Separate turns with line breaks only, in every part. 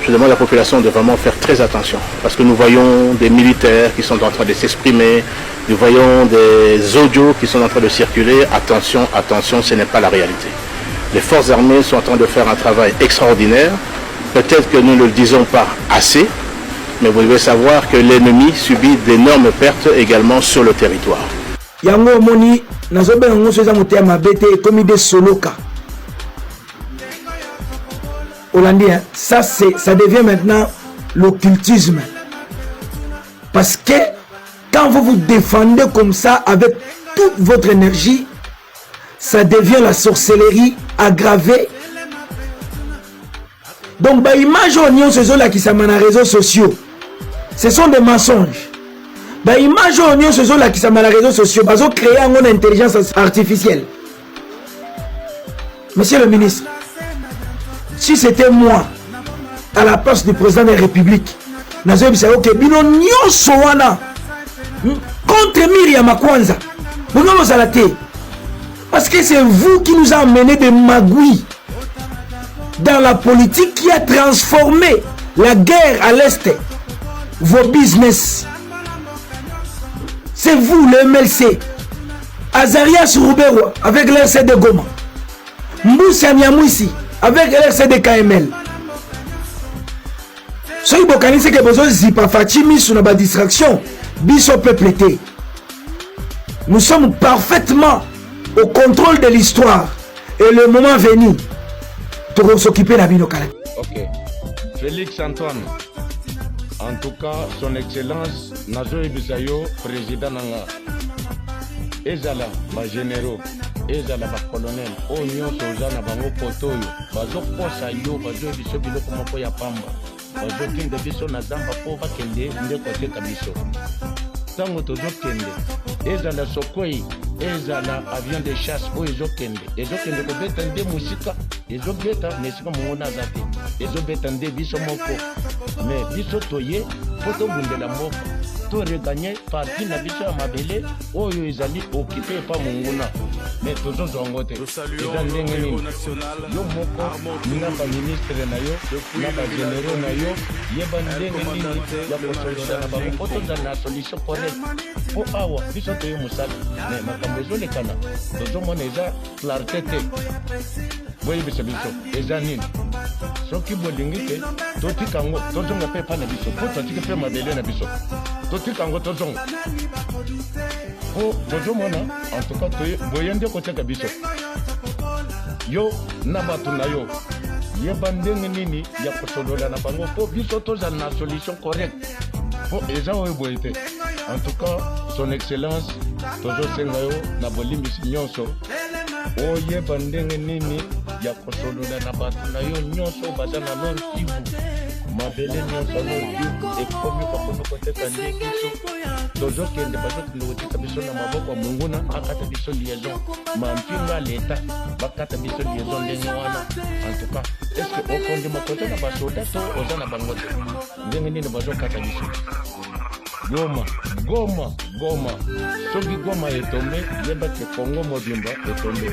je demande à la population de vraiment faire très attention. Parce que nous voyons des militaires qui sont en train de s'exprimer, nous voyons des audios qui sont en train de circuler. Attention, attention, ce n'est pas la réalité. Les forces armées sont en train de faire un travail extraordinaire. Peut-être que nous ne le disons pas assez, mais vous devez savoir que l'ennemi subit d'énormes pertes également sur le territoire.
Yango moni nazobe yango soza motea mabete comme des soloka. Hollandais, ça devient maintenant l'occultisme. Parce que quand vous vous défendez comme ça avec toute votre énergie, ça devient la sorcellerie aggravée. Donc, bah, image on se là qui sont dans les réseaux sociaux, ce sont des mensonges. Bah, image on se là qui sont dans les réseaux sociaux, bah, ils ont créé une intelligence artificielle. Monsieur le ministre, si c'était moi à la place du président de la République, nazo bisa ok bino nyonso wana contre Myriam Makwanza. Bongo zalate. Parce que c'est vous qui nous a amené des magouilles dans la politique qui a transformé la guerre à l'Est, vos business. C'est vous, le MLC. Azarias Roubero avec l'RC de Goma. Moussa Niamouissi avec l'RC de KML. Ce qui est c'est que besoin zipa Fatimi sur la distraction, biso peuple été. Nous sommes parfaitement au contrôle de l'histoire et le moment venu pour s'occuper de la vie locale.
Ok. Félix Antoine, en tout cas, son excellence, Nazo Ibisayo, président Nanga, Ezala, ba généraux, Ezala, ba colonel, Onyo, Sozana, Bango, Potoyo, Bazo Posa, Yo, Bazo Ibiso, Biloko, Moko, Yapamba, Bazo King de Biso, Nazamba, Pova, Kende, Ndeko, Kabiso. Tango Tozo Kende, Ezala, Sokoi, Ezala, avion de chasse, O Ezokende, Ezokende, Kobetande, Musika, Ezobeta, Nesika, Mona Zate, Ezobetande, Biso Moko, mais Biso Toye, Poto Bundela Moko. To regagner parti na biso ya mabele oyo ezali occupé pa monguna mais tozo zongote eza ndenge nini yo moko na ba ministre na yo na ba généraux na yo yeba ndenge nini ya kosolola na bango otoza na solution correcte po awa biso toye mosala mais makambo ezolekana tozomona eza clarté te boyebisa biso eza nini soki bolingi te totika yango tozonga mpe epa na biso po totiki mpe mabele na biso totika yango tozonga po tozomona en tout cas boye nde kotiaka biso yo na bato na yo yeba ndenge nini ya kosolola na bango po biso tozala na solution correcte po eza oyo boye te en tout cas son excellence tozosenga yo na bolimbisi nyonso oyeba ndenge nini ya kosolola na bato na yo nyonso baza na Nord Kivu mabele nyonso Nord Kivu ekomi bakomi koteka nde biso tozokende bazokende kotika biso na maboko ya monguna akata biso liaison mampinga leta bakata biso liaison ndenge wana en tout cas est-ce que okondima kote na basoda to oza na bango te ndenge nini bazokata biso Goma soki Goma etombe yeba ke Congo mobimba etombe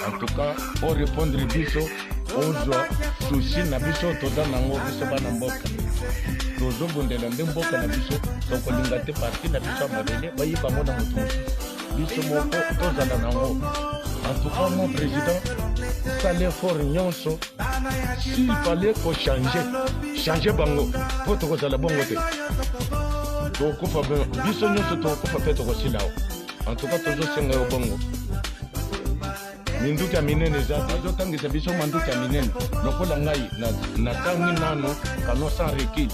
en tout cas pour répondre biso ozwa souci na biso toza nango biso bana mboka tozobundela nde mboka na biso tokolinga te parti na biso mabele bayiba ngo na motu biso moko tozala nango en tout cas mon président sale fort nyonso s'il fallait qu'on changer bango po tokozala bongo te tokofa biso nyonso tokofa pe tokosilao en tout cas tozosenga yo bongo minduki ya minene eza tozotangisa biso manduki ya minene lokola ngai natangi nano kano sans recul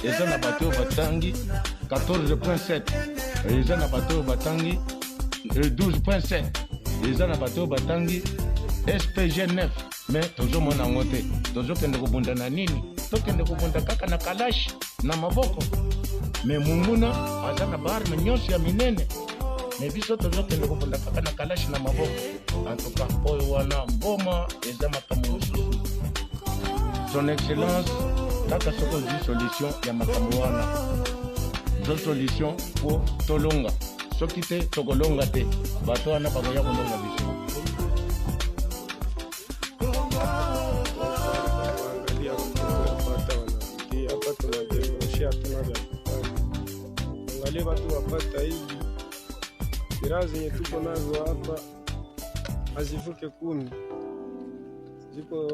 eza na bato oyo batangi 14.7 eza na bato oyo batangi 12.7 eza na bato oyo batangi SPG 9 mais tozomona yango te tozokende kobunda na nini tokende kobunda kaka na kalashi na maboko mais munguna aza na baarme nyonso ya minene mais biso tozokende kobunda kaka na kalashi na maboko en tout cas oyo wana mboma eza makambo mosusu son excellence kaka soko ozwi solution ya makambo wana zo solution po tolonga soki te tokolonga te bato wana bakoya kolonga biso
watu wapata hivi silaha zenye tuko nazo hapa hazivuke 10, ziko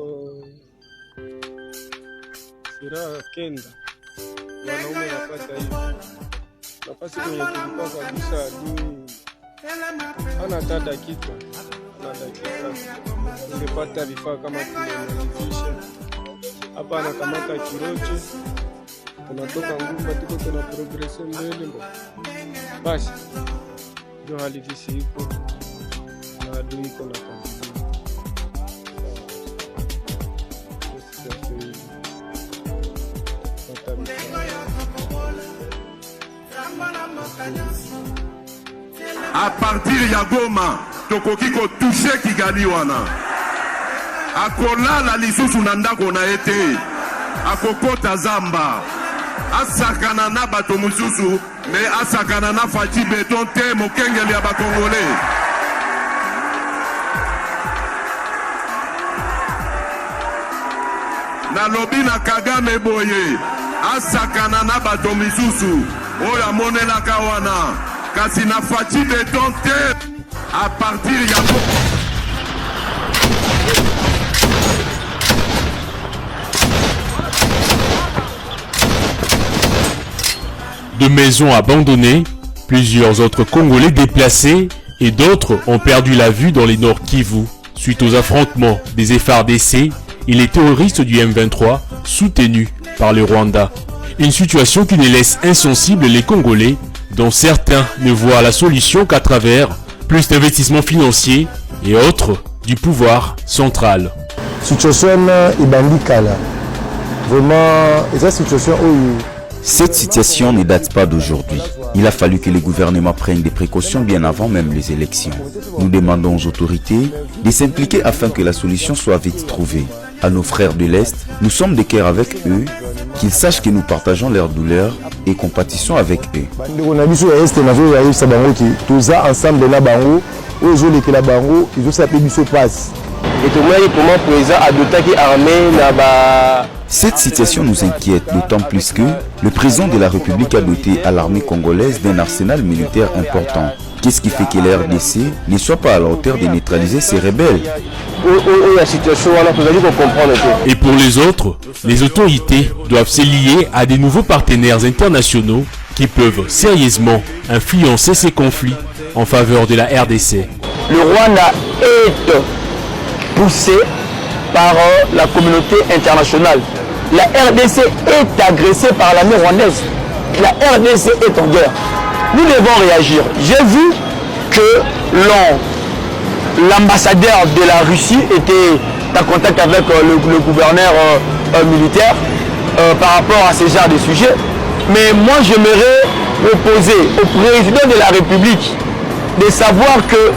silaha 9 wanaume wapata hivi. Nafasi kwenye tulikuwa kabisa adui ana hata dakika ungepata vifaa kama tunaanzisha hapa, anakamata kiroche, tunatoka nguvu, tuko tuna progresse mbele, basi ndio hali visi iko na adui iko na kazi.
À partir ya Goma tokoki ko toucher Kigali wana akolala lisusu na ndako na ete akokota zamba asakana na bato mususu me asakana na Faci Beton te mokengeli ya bakongole. Na lobi na Kagame boye asakana na bato misusu oyo amonelaka wana kasi na Faci Beton te à partir ya
De maisons abandonnées, plusieurs autres Congolais déplacés et d'autres ont perdu la vue dans les Nord Kivu suite aux affrontements des FARDC et les terroristes du M23 soutenus par le Rwanda. Une situation qui ne laisse insensibles les Congolais, dont certains ne voient la solution qu'à travers plus d'investissements financiers et autres du pouvoir central.
Cette situation ne date pas d'aujourd'hui. Il a fallu que les gouvernements prennent des précautions bien avant même les élections. Nous demandons aux autorités de s'impliquer afin que la solution soit vite trouvée. À nos frères de l'Est, nous sommes de cœur avec eux, qu'ils sachent que nous partageons leurs douleurs et compatissons avec eux. Cette situation nous inquiète d'autant plus que le président de la République a doté à l'armée congolaise d'un arsenal militaire important. Qu'est-ce qui fait que la RDC ne soit pas à la hauteur de neutraliser ces rebelles?
Et pour les autres, les autorités doivent se lier à des nouveaux partenaires internationaux qui peuvent sérieusement influencer ces conflits en faveur de la RDC.
Le Rwanda est poussé par la communauté internationale. La RDC est agressée par l'armée rwandaise. La RDC est en guerre. Nous devons réagir. J'ai vu que l'ambassadeur de la Russie était en contact avec le gouverneur militaire par rapport à ce genre de sujet. Mais moi, j'aimerais proposer au président de la République de savoir que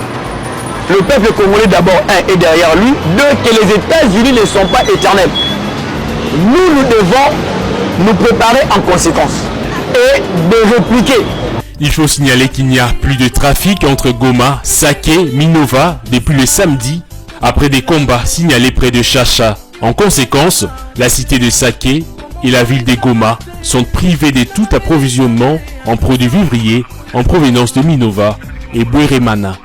le peuple congolais d'abord, un, est derrière lui, deux, que les États-Unis ne sont pas éternels. Nous devons nous préparer en conséquence et de répliquer.
Il faut signaler qu'il n'y a plus de trafic entre Goma, Sake, Minova depuis le samedi, après des combats signalés près de Chacha. En conséquence, la cité de Sake et la ville de Goma sont privées de tout approvisionnement en produits vivriers en provenance de Minova et Bweremana.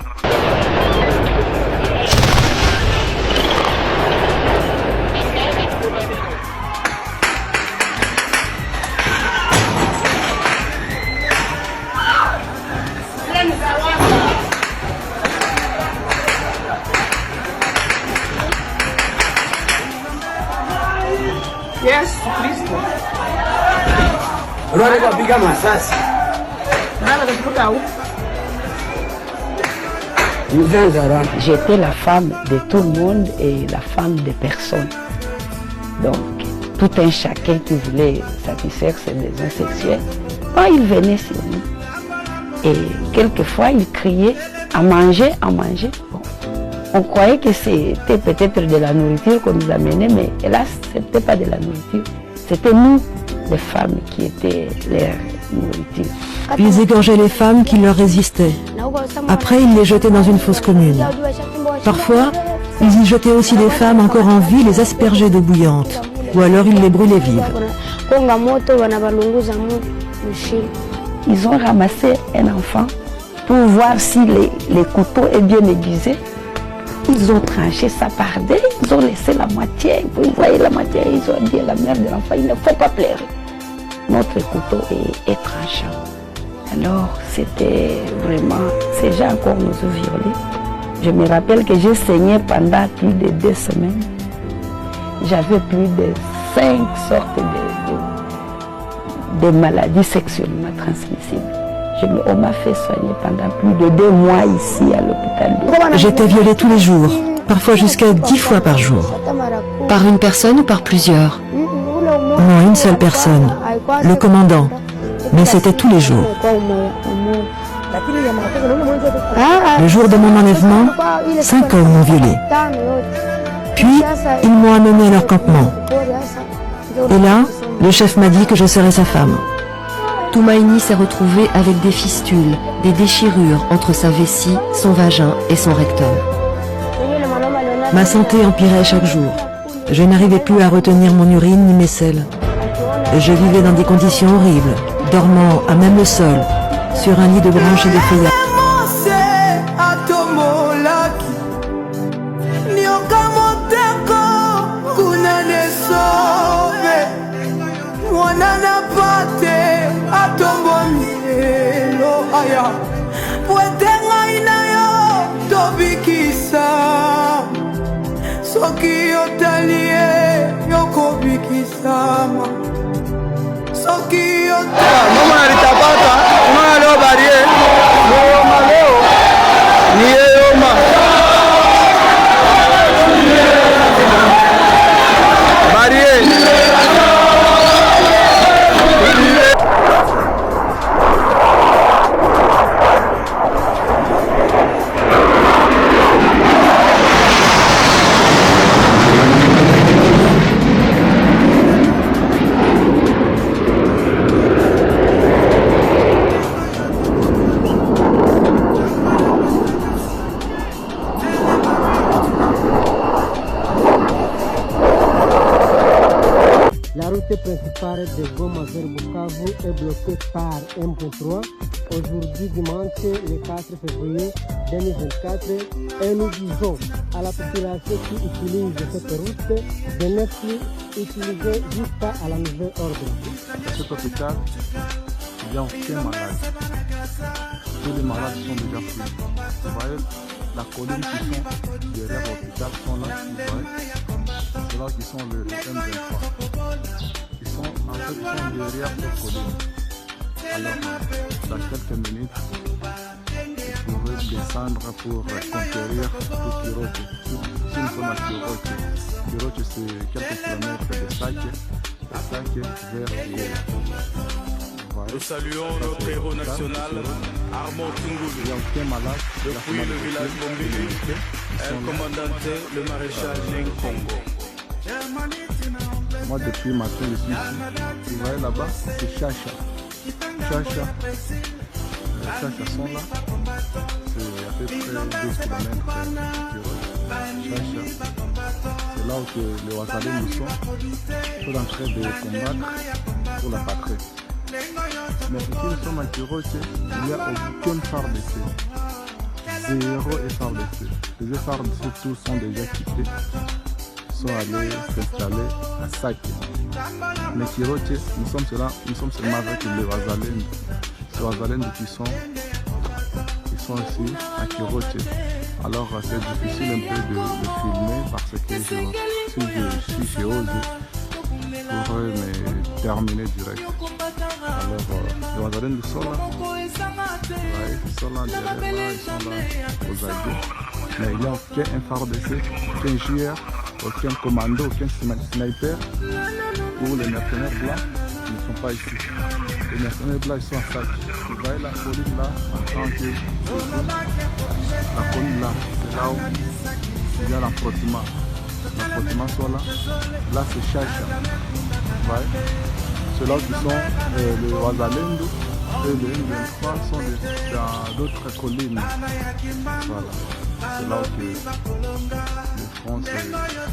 J'étais la femme de tout le monde et la femme de personne. Donc, tout un chacun qui voulait satisfaire ses besoins sexuels, quand il venait sur nous, et quelquefois il criait à manger, à manger. Bon. On croyait que c'était peut-être de la nourriture qu'on nous amenait, mais hélas, ce n'était pas de la nourriture. C'était nous, les femmes, qui étaient leur nourriture.
Ils égorgeaient les femmes qui leur résistaient. Après, ils les jetaient dans une fosse commune. Parfois, ils y jetaient aussi des femmes encore en vie, les aspergeaient d'eau bouillante. Ou alors ils les brûlaient vives.
Ils ont ramassé un enfant pour voir si les couteaux est bien aiguisé. Ils ont tranché ça par deux, ils ont laissé la moitié. Vous voyez la moitié, ils ont dit à la mère de l'enfant, il ne faut pas pleurer. Notre couteau est tranchant. Alors c'était vraiment, ces gens encore nous ont violés. Je me rappelle que j'ai saigné pendant plus de 2 semaines. J'avais plus de 5 sortes de maladies sexuellement transmissibles. On m'a fait soigner pendant plus de 2 mois ici à l'hôpital.
J'étais violée tous les jours, parfois jusqu'à 10 fois par jour.
Par une personne ou par plusieurs?
Non, une seule personne, le commandant. Mais c'était tous les jours. Le jour de mon enlèvement, 5 hommes m'ont violée. Puis, ils m'ont amené à leur campement. Et là, le chef m'a dit que je serais sa femme.
Toumaïni s'est retrouvé avec des fistules, des déchirures entre sa vessie, son vagin et son rectum.
Ma santé empirait chaque jour. Je n'arrivais plus à retenir mon urine ni mes selles. Je vivais dans des conditions horribles, dormant à même le sol, sur un lit de branches et de feuillages.
Soki otalie yokobikisama Soki otalie mama alitapata mama leo barie leo ni yoma barie
principale de Goma vers Bukavu est bloquée par M23. Aujourd'hui, dimanche, le 4 février 2024, et nous disons à la population qui utilise cette route de ne plus utiliser jusqu'à la nouvelle ordre.
À cet hôpital, il n'y a aucun malade. Tous les malades sont déjà pris. Vous voyez, la colline qui sont derrière l'hôpital sont là, vous voyez. C'est là qui sont le M23. En fait, ils sont derrière cette colline. Alors, dans quelques minutes, ils pourraient descendre pour conquérir tout Kiroche. Si nous sommes à Kiroche, Kiroche c'est quelques kilomètres de Sake vers hier.
Nous saluons notre héros national, Armand Tungoulou.
Il n'y a aucun malade.
Depuis le village Bombili, un commandanté, le maréchal Ning Congo.
Moi, depuis matin, je suis ici. Vous voyez là-bas, c'est Chacha. Chacha sont là. C'est à peu près 12 km de Chacha. C'est là où les Ouazalais nous sont en train de combattre pour la patrie. Mais ici, nous sommes à Kiroche, il n'y a aucun FARDC. 0 FARDC. Les FARDC, tous sont déjà quittés. Sont allés s'installer à Sake. Mais Kiroche, nous sommes seulement avec les Ouazalènes. Les Ouazalènes qui sont ici à Kiroche. Alors c'est difficile un peu de filmer parce que si je suis chez Ose, je pourrais me terminer direct. Alors les Ouazalènes sont là. Ouais, ils sont là derrière là, ils sont là aux aguets. Mais il n'y a aucun FARDC, aucun JR, aucun commando, aucun sniper ou les mercenaires blancs ne sont pas ici. Les mercenaires blancs ils sont à Sake. Vous voyez la colline là, en tant que la colline là, c'est là où il y a l'approchement. L'approchement soit là. Là c'est Chacha. Vous voyez, ceux-là qui sont les Ouazalendo et les M23 sont dans d'autres collines. Voilà. C'est là que les France se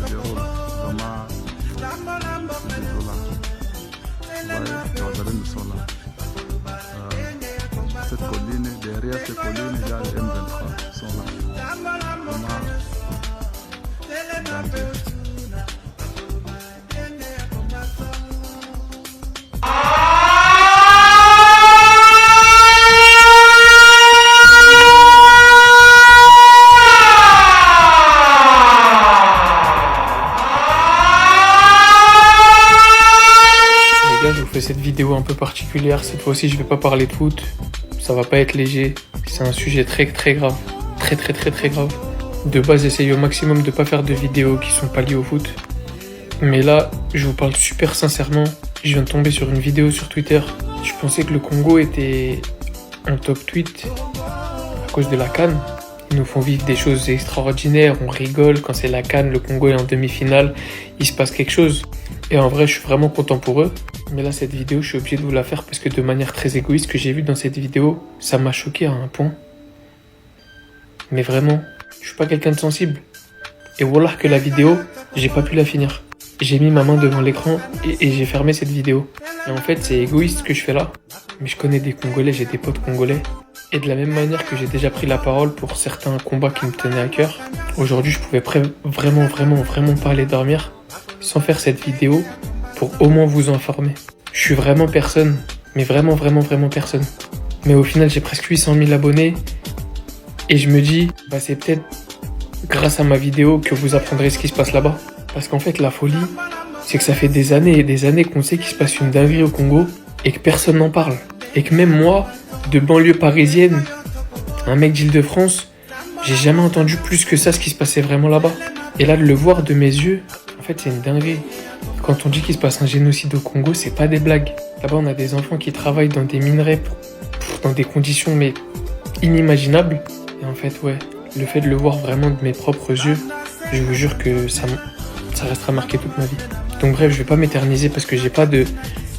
déroulent. Vraiment, c'est désolant. Vous voyez, les Ouazalendo sont là. derrière ces collines, il y a les M23 qui sont là. Vraiment, danger.
Je vous fais cette vidéo un peu particulière. Cette fois-ci, je vais pas parler de foot. Ça va pas être léger. C'est un sujet très grave. Très grave. De base, j'essaye au maximum de pas faire de vidéos qui sont pas liées au foot. Mais là, je vous parle super sincèrement. Je viens de tomber sur une vidéo sur Twitter. Je pensais que le Congo était en top tweet à cause de la CAN. Ils nous font vivre des choses extraordinaires. On rigole quand c'est la CAN, le Congo est en demi-finale. Il se passe quelque chose. Et en vrai, je suis vraiment content pour eux. Mais là, cette vidéo, je suis obligé de vous la faire parce que de manière très égoïste, ce que j'ai vu dans cette vidéo, ça m'a choqué à un point. Mais vraiment, je suis pas quelqu'un de sensible. Et voilà que la vidéo, j'ai pas pu la finir. J'ai mis ma main devant l'écran et j'ai fermé cette vidéo. Et en fait, c'est égoïste ce que je fais là. Mais je connais des Congolais, j'ai des potes congolais. Et de la même manière que j'ai déjà pris la parole pour certains combats qui me tenaient à cœur, aujourd'hui, je pouvais vraiment pas aller dormir sans faire cette vidéo pour au moins vous informer. Je suis vraiment personne, mais vraiment personne. Mais au final, j'ai presque 800 000 abonnés et je me dis, bah c'est peut-être grâce à ma vidéo que vous apprendrez ce qui se passe là-bas. Parce qu'en fait, la folie, c'est que ça fait des années et des années qu'on sait qu'il se passe une dinguerie au Congo et que personne n'en parle. Et que même moi, de banlieue parisienne, un mec d'Île-de-France, j'ai jamais entendu plus que ça ce qui se passait vraiment là-bas. Et là, de le voir de mes yeux, en fait, c'est une dinguerie. Quand on dit qu'il se passe un génocide au Congo, c'est pas des blagues. Là-bas, on a des enfants qui travaillent dans des minerais dans des conditions mais inimaginables. Et en fait, ouais, le fait de le voir vraiment de mes propres yeux, je vous jure que ça restera marqué toute ma vie. Donc bref, je vais pas m'éterniser parce que j'ai pas de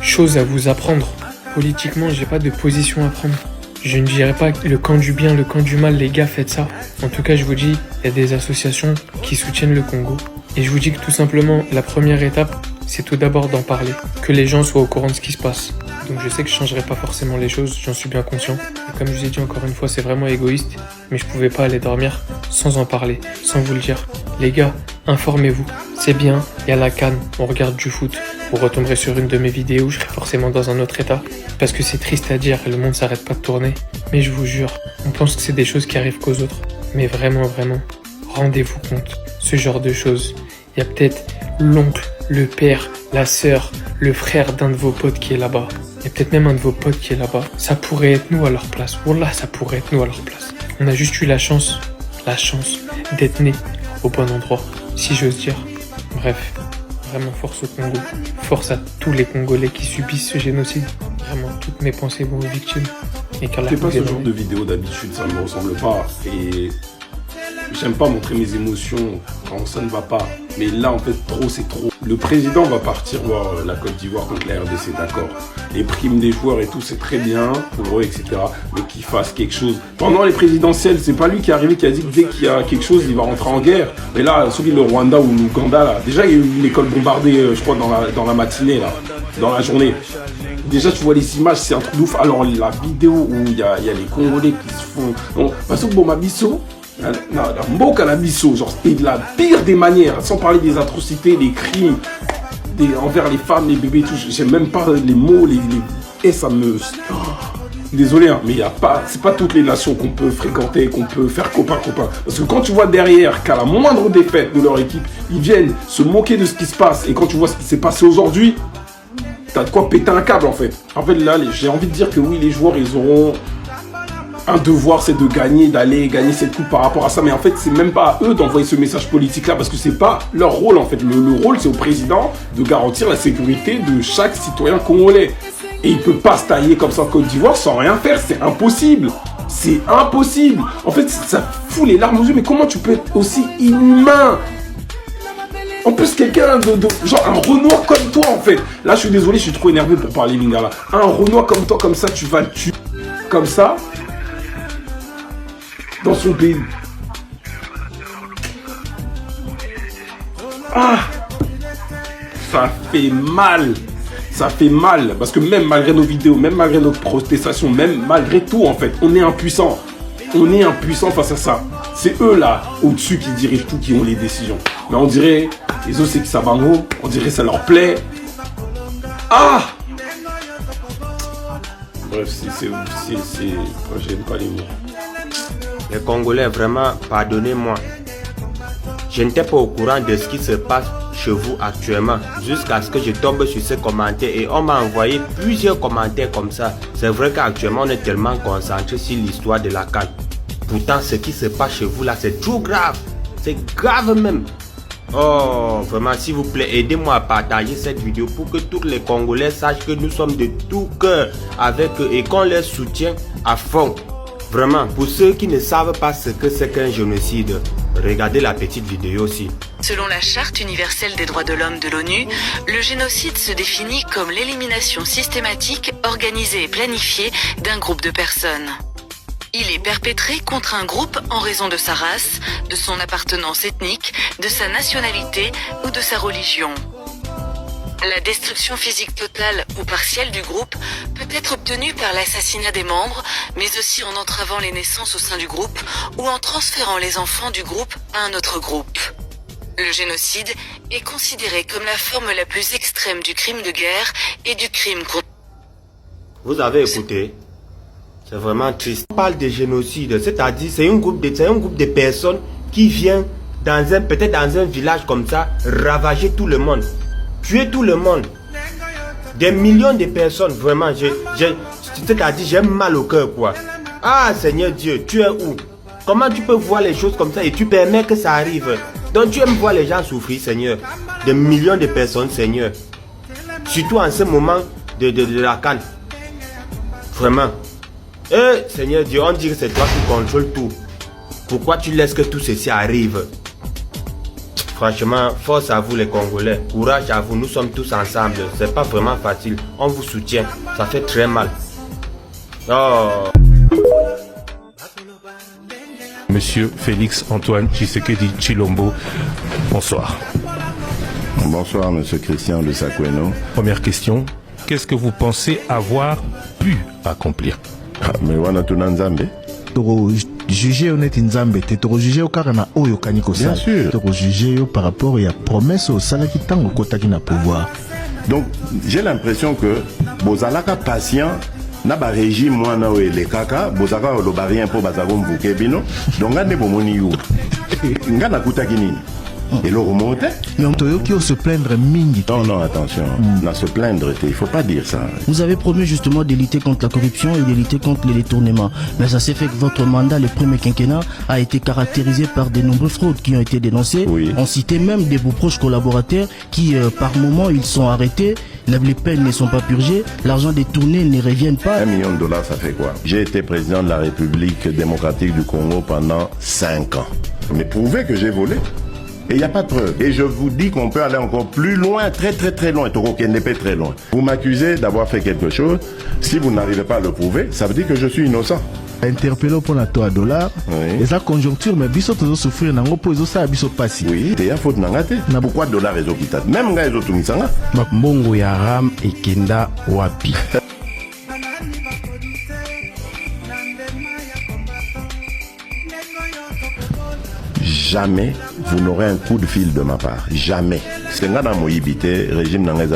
choses à vous apprendre. Politiquement, j'ai pas de position à prendre. Je ne dirais pas le camp du bien, le camp du mal, les gars, faites ça. En tout cas, je vous dis, il y a des associations qui soutiennent le Congo. Et je vous dis que tout simplement, la première étape, c'est tout d'abord d'en parler. Que les gens soient au courant de ce qui se passe. Donc je sais que je changerai pas forcément les choses, j'en suis bien conscient. Et comme je vous ai dit encore une fois, c'est vraiment égoïste. Mais je pouvais pas aller dormir sans en parler, sans vous le dire. Les gars, informez-vous. C'est bien, il y a la CAN, on regarde du foot. Vous retomberez sur une de mes vidéos, je serai forcément dans un autre état. Parce que c'est triste à dire, le monde s'arrête pas de tourner. Mais je vous jure, on pense que c'est des choses qui arrivent qu'aux autres. Mais vraiment, rendez-vous compte. Ce genre de choses. Il y a peut-être l'oncle, le père, la sœur, le frère d'un de vos potes qui est là-bas. Il y a peut-être même un de vos potes qui est là-bas. Ça pourrait être nous à leur place. Wallah, ça pourrait être nous à leur place. On a juste eu la chance d'être nés au bon endroit, si j'ose dire. Bref, vraiment force au Congo. Force à tous les Congolais qui subissent ce génocide. Vraiment, toutes mes pensées vont aux victimes. Et qu'Allah
je fais pas ce genre de vidéo d'habitude, ça ne me ressemble pas. Et j'aime pas montrer mes émotions quand ça ne va pas. Mais là, en fait, trop, c'est trop. Le président va partir voir la Côte d'Ivoire contre la RDC, d'accord. Les primes des joueurs et tout, c'est très bien pour eux, etc. Mais qu'il fasse quelque chose. Pendant les présidentielles, c'est pas lui qui est arrivé qui a dit que dès qu'il y a quelque chose, il va rentrer en guerre. Mais là, celui le Rwanda ou l'Ouganda, là, déjà, il y a eu une école bombardée, je crois, dans la matinée, là, dans la journée. Déjà, tu vois les images, c'est un truc de ouf. Alors, la vidéo où il y a les Congolais qui se font... Bon, parce que Bomabiso, la Mboka Nabiso, genre c'était de la pire des manières, sans parler des atrocités, des crimes envers les femmes, les bébés, tout. J'aime même pas les mots, et ça me... Oh, désolé, hein, mais c'est pas toutes les nations qu'on peut fréquenter, qu'on peut faire copain. Parce que quand tu vois derrière qu'à la moindre défaite de leur équipe, ils viennent se moquer de ce qui se passe, et quand tu vois ce qui s'est passé aujourd'hui, t'as de quoi péter un câble en fait. En fait là, j'ai envie de dire que oui, les joueurs, ils auront un devoir, c'est de gagner, d'aller gagner cette coupe par rapport à ça. Mais en fait, c'est même pas à eux d'envoyer ce message politique-là parce que c'est pas leur rôle en fait. Le rôle, c'est au président de garantir la sécurité de chaque citoyen congolais. Et il peut pas se tailler comme ça en Côte d'Ivoire sans rien faire. C'est impossible. C'est impossible. En fait, ça fout les larmes aux yeux. Mais comment tu peux être aussi inhumain ? En plus, quelqu'un genre un Renoir comme toi en fait. Là, je suis désolé, je suis trop énervé pour parler lingala. Un Renoir comme toi, comme ça, tu vas le tuer. Comme ça. Dans son pays. Ah, ça fait mal. Ça fait mal, parce que même malgré nos vidéos, même malgré nos protestations, même malgré tout en fait, on est impuissant. On est impuissant face à ça. C'est eux là, au-dessus, qui dirigent tout, qui ont les décisions. Mais on dirait, les autres c'est que ça va en haut, on dirait que ça leur plaît. Ah! Bref, j'aime pas les mots.
Les Congolais, vraiment, pardonnez-moi. Je n'étais pas au courant de ce qui se passe chez vous actuellement, jusqu'à ce que je tombe sur ces commentaires et on m'a envoyé plusieurs commentaires comme ça. C'est vrai qu'actuellement on est tellement concentré sur l'histoire de la CAN. Pourtant ce qui se passe chez vous là c'est trop grave. C'est grave même. Oh vraiment s'il vous plaît aidez-moi à partager cette vidéo pour que tous les Congolais sachent que nous sommes de tout cœur avec eux et qu'on les soutient à fond. Vraiment, pour ceux qui ne savent pas ce que c'est qu'un génocide, regardez la petite vidéo aussi.
Selon la Charte universelle des droits de l'homme de l'ONU, le génocide se définit comme l'élimination systématique, organisée et planifiée d'un groupe de personnes. Il est perpétré contre un groupe en raison de sa race, de son appartenance ethnique, de sa nationalité ou de sa religion. La destruction physique totale ou partielle du groupe peut être obtenue par l'assassinat des membres, mais aussi en entravant les naissances au sein du groupe ou en transférant les enfants du groupe à un autre groupe. Le génocide est considéré comme la forme la plus extrême du crime de guerre et du crime contre...
Vous avez écouté? C'est vraiment triste. On parle de génocide, c'est-à-dire c'est un groupe de personnes qui vient peut-être dans un village comme ça, ravager tout le monde. Tuer tout le monde. Des millions de personnes, vraiment. C'est-à-dire, j'ai mal au cœur, quoi. Ah, Seigneur Dieu, tu es où? Comment tu peux voir les choses comme ça et tu permets que ça arrive? Donc, tu aimes voir les gens souffrir, Seigneur. Des millions de personnes, Seigneur. Surtout en ce moment de la CAN. Vraiment. Seigneur Dieu, on dit que c'est toi qui contrôles tout. Pourquoi tu laisses que tout ceci arrive? Franchement, force à vous les Congolais, courage à vous, nous sommes tous ensemble, c'est pas vraiment facile, on vous soutient, ça fait très mal. Oh.
Monsieur Félix Antoine Tshisekedi Tshilombo, bonsoir.
Bonsoir Monsieur Christian de Sakweno.
Première question, qu'est-ce que vous pensez avoir pu accomplir?
Mais wana tunanzambe.
Juger honnête nzambe te to juger au karana oyo kaniko ça.
Bien sûr.
To juger yo par rapport à promesse au salaki tango kotaki na pouvoir.
Donc j'ai l'impression que bozalaka patient na ba régime mwana o le kaka bozaka lo ba rien pour bazako mvuke bino donc ngane bomoni yo. Ngana kutaki nini? Et le remonter.
Qui se plaindre mingi.
Non, attention. Non, se plaindre, il faut pas dire ça.
Vous avez promis justement de lutter contre la corruption et de lutter contre les détournements. Mais ça s'est fait que votre mandat, le premier quinquennat, a été caractérisé par de nombreuses fraudes qui ont été dénoncées.
Oui.
On citait même de vos proches collaborateurs qui, par moment, ils sont arrêtés. Les peines ne sont pas purgées, l'argent détourné ne revient pas. $1
million, ça fait quoi? J'ai été président de la République démocratique du Congo pendant 5 ans. Mais prouvez que j'ai volé. Et il n'y a pas de preuve. Et je vous dis qu'on peut aller encore plus loin, très loin. Très loin. Vous m'accusez d'avoir fait quelque chose. Si vous n'arrivez pas à le prouver, ça veut dire que je suis innocent.
Interpellé pour la $, et la conjoncture, mais biso toujours souffrir, n'a pas posé ça, biso passi.
Oui, t'es à faute n'angate. Pourquoi $, réseau qui t'a? Même gars, ils ont tout mis ça.
Mbongo ya ram et kenda wapi.
Jamais vous n'aurez un coup de fil de ma part. Jamais. C'est un gars dans mon régime dans les